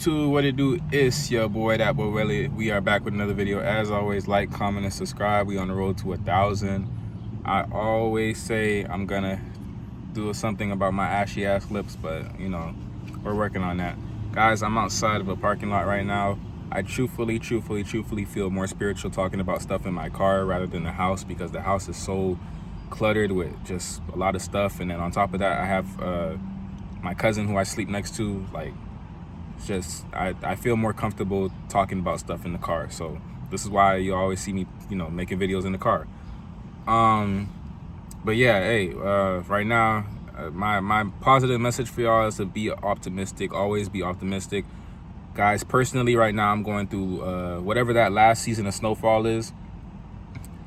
To what it do, is your boy that boy Willie. We are back with another video. As always, like, comment, and subscribe. We on the road to 1,000. I always say I'm gonna do something about my ashy ass lips, but you know, we're working on that. Guys, I'm outside of a parking lot right now. I truthfully feel more spiritual talking about stuff in my car rather than the house, because the house is so cluttered with just a lot of stuff. And then on top of that, I have my cousin who I sleep next to. Like, just I feel more comfortable talking about stuff in the car. So this is why you always see me, making videos in the car. But yeah, hey, right now, my positive message for y'all is to be optimistic. Always be optimistic, guys. Personally, right now I'm going through whatever that last season of snowfall is,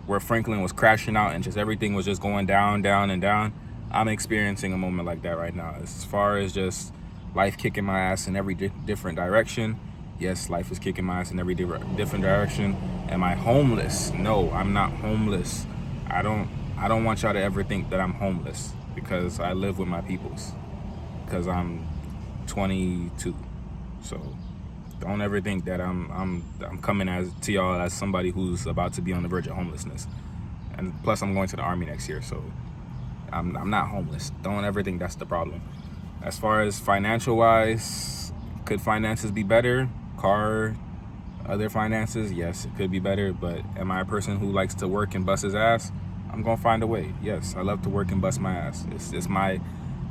where Franklin was crashing out and just everything was just going down and down. I'm experiencing a moment like that right now, as far as just life kicking my ass in every different direction. Yes, life is kicking my ass in every different direction. Am I homeless? No, I'm not homeless. I don't want y'all to ever think that I'm homeless, because I live with my peoples, because I'm 22. So don't ever think that I'm coming to y'all as somebody who's about to be on the verge of homelessness. And plus, I'm going to the Army next year, so I'm not homeless. Don't ever think that's the problem. As far as financial wise, could finances be better? Car, other finances, yes, it could be better. But am I a person who likes to work and bust his ass? I'm gonna find a way. Yes, I love to work and bust my ass.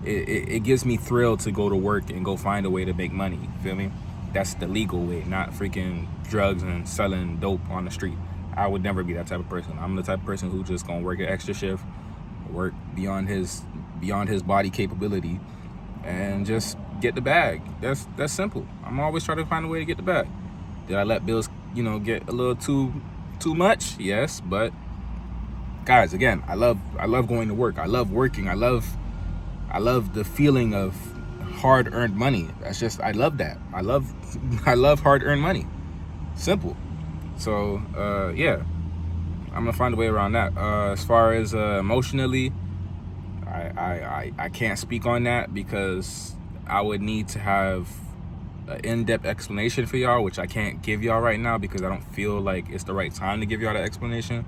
It gives me thrill to go to work and go find a way to make money. You feel me? That's the legal way, not freaking drugs and selling dope on the street. I would never be that type of person. I'm the type of person who just gonna work an extra shift, work beyond his body capability, and just get the bag. That's simple. I'm always trying to find a way to get the bag. Did I let bills, get a little too much? Yes, but guys, again, I love going to work. I love working. I love the feeling of hard-earned money. That's just, I love that. I love hard-earned money. Simple. So yeah, I'm gonna find a way around that. As far as emotionally, I can't speak on that, because I would need to have an in-depth explanation for y'all, which I can't give y'all right now, because I don't feel like it's the right time to give y'all that explanation.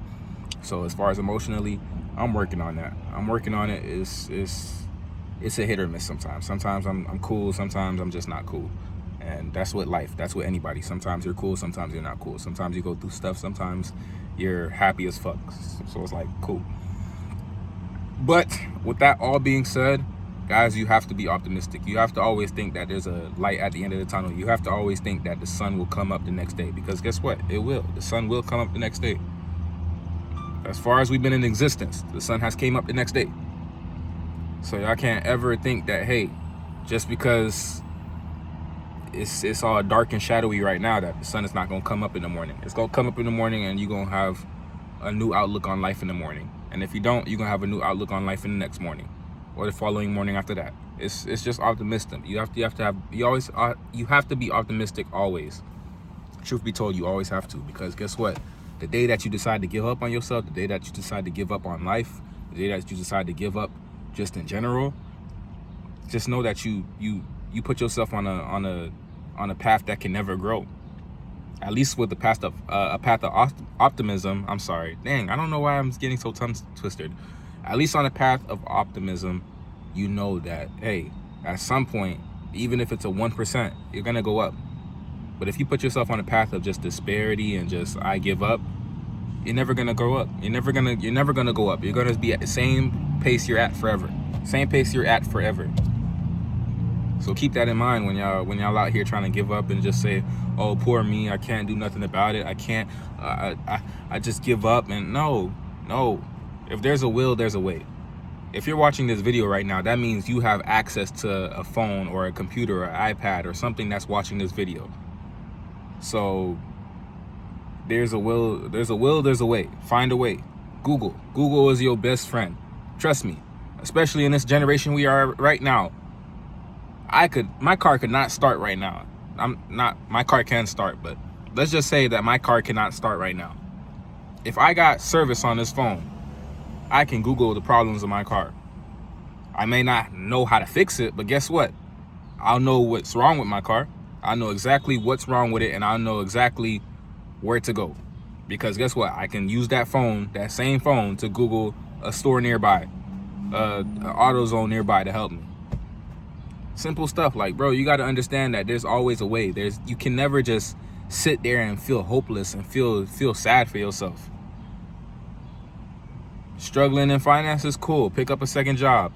So as far as emotionally, I'm working on that. I'm working on it. It's a hit or miss sometimes. Sometimes I'm cool, sometimes I'm just not cool. And that's what life, that's what anybody. Sometimes you're cool, sometimes you're not cool. Sometimes you go through stuff, sometimes you're happy as fuck. So it's like, cool. But with that all being said, guys, you have to be optimistic. You have to always think that there's a light at the end of the tunnel. You have to always think that the sun will come up the next day, because guess what? It will. The sun will come up the next day. As far as we've been in existence, the sun has came up the next day. So y'all can't ever think that, hey, just because it's all dark and shadowy right now, that the sun is not gonna come up in the morning. It's gonna come up in the morning, and you're gonna have a new outlook on life in the morning. And if you don't, you're gonna have a new outlook on life in the next morning, or the following morning after that. It's just optimistic. You have to be optimistic always. Truth be told, you always have to, because guess what? The day that you decide to give up on yourself, the day that you decide to give up on life, the day that you decide to give up just in general, just know that you put yourself on a path that can never grow. At least with a path of optimism. I'm sorry, dang, I don't know why I'm getting so tongue twisted. At least on a path of optimism, you know that, hey, at some point, even if it's a 1%, you're gonna go up. But if you put yourself on a path of just disparity and just, I give up, you're never gonna grow up. You're never gonna go up. You're gonna be at the same pace you're at forever. Same pace you're at forever. So keep that in mind when y'all out here trying to give up and just say, oh, poor me, I can't do nothing about it. I can't, I just give up. And no. If there's a will, there's a way. If you're watching this video right now, that means you have access to a phone or a computer or an iPad or something that's watching this video. So there's a will, there's a way. Find a way. Google is your best friend. Trust me, especially in this generation we are right now. My car could not start right now. My car can start, but let's just say that my car cannot start right now. If I got service on this phone, I can Google the problems of my car. I may not know how to fix it, but guess what? I'll know what's wrong with my car. I know exactly what's wrong with it, and I know exactly where to go. Because guess what? I can use that phone, that same phone, to Google a store nearby, an AutoZone nearby to help me. Simple stuff. Like, bro, you got to understand that there's always a way. You can never just sit there and feel hopeless and feel sad for yourself. Struggling in finances, cool. Pick up a second job.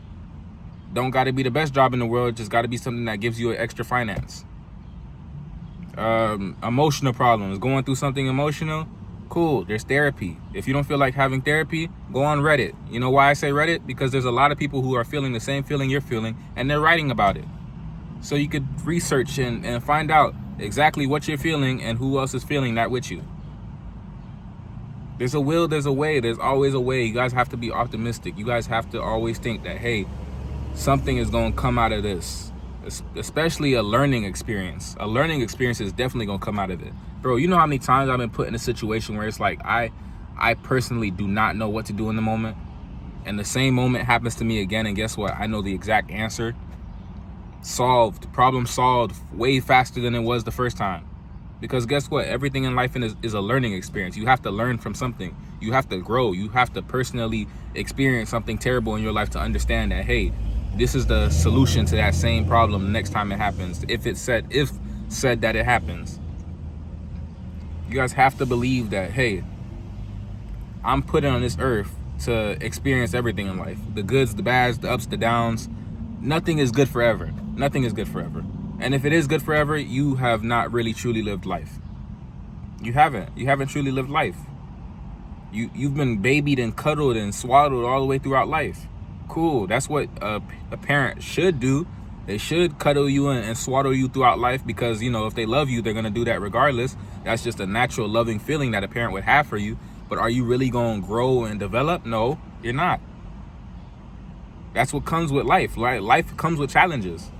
Don't got to be the best job in the world. Just got to be something that gives you an extra finance. Emotional problems. Going through something emotional, cool. There's therapy. If you don't feel like having therapy, go on Reddit. You know why I say Reddit? Because there's a lot of people who are feeling the same feeling you're feeling, and they're writing about it. So you could research and find out exactly what you're feeling and who else is feeling that with you. There's a will, there's a way. There's always a way. You guys have to be optimistic. You guys have to always think that, hey, something is going to come out of this. Especially a learning experience. A learning experience is definitely going to come out of it. Bro, you know how many times I've been put in a situation where it's like I personally do not know what to do in the moment. And the same moment happens to me again, and guess what? I know the exact answer. Problem solved way faster than it was the first time. Because guess what? Everything in life is a learning experience. You have to learn from something. You have to grow. You have to personally experience something terrible in your life to understand that, hey, this is the solution to that same problem next time it happens. If said that it happens. You guys have to believe that, hey, I'm put on this earth to experience everything in life. The goods, the bads, the ups, the downs. Nothing is good forever. Nothing is good forever. And if it is good forever, you have not really truly lived life. You haven't truly lived life. You've been babied and cuddled and swaddled all the way throughout life. Cool. That's what a parent should do. They should cuddle you and swaddle you throughout life because, you know, if they love you, they're going to do that regardless. That's just a natural loving feeling that a parent would have for you. But are you really going to grow and develop? No, you're not. That's what comes with life. Life comes with challenges.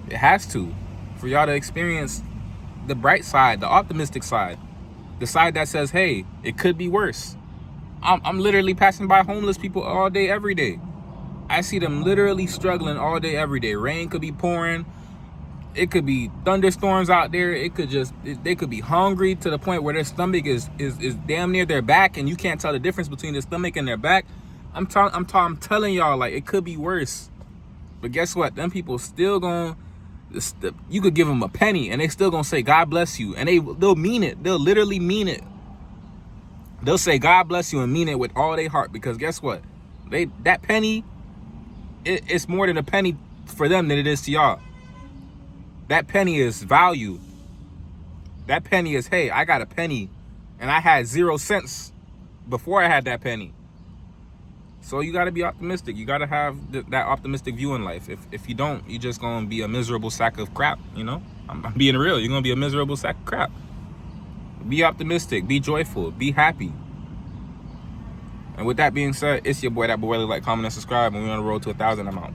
It has to. For y'all to experience the bright side, the optimistic side, the side that says, hey, it could be worse. I'm literally passing by homeless people all day, every day. I see them literally struggling all day, every day. Rain could be pouring. It could be thunderstorms out there. They could be hungry to the point where their stomach is damn near their back, and you can't tell the difference between their stomach and their back. I'm telling y'all, like, it could be worse. But guess what? Them people still gonna, you could give them a penny and they still gonna say, God bless you. And they'll mean it. They'll literally mean it. They'll say, God bless you, and mean it with all their heart. Because guess what? That penny, it's more than a penny for them than it is to y'all. That penny is value. That penny is, hey, I got a penny and I had 0 cents before I had that penny. So you got to be optimistic. You got to have that optimistic view in life. If you don't, you're just going to be a miserable sack of crap, you know? I'm being real. You're going to be a miserable sack of crap. Be optimistic. Be joyful. Be happy. And with that being said, it's your boy, that boy. Like, comment, and subscribe. And we're on the road to 1,000. I'm out.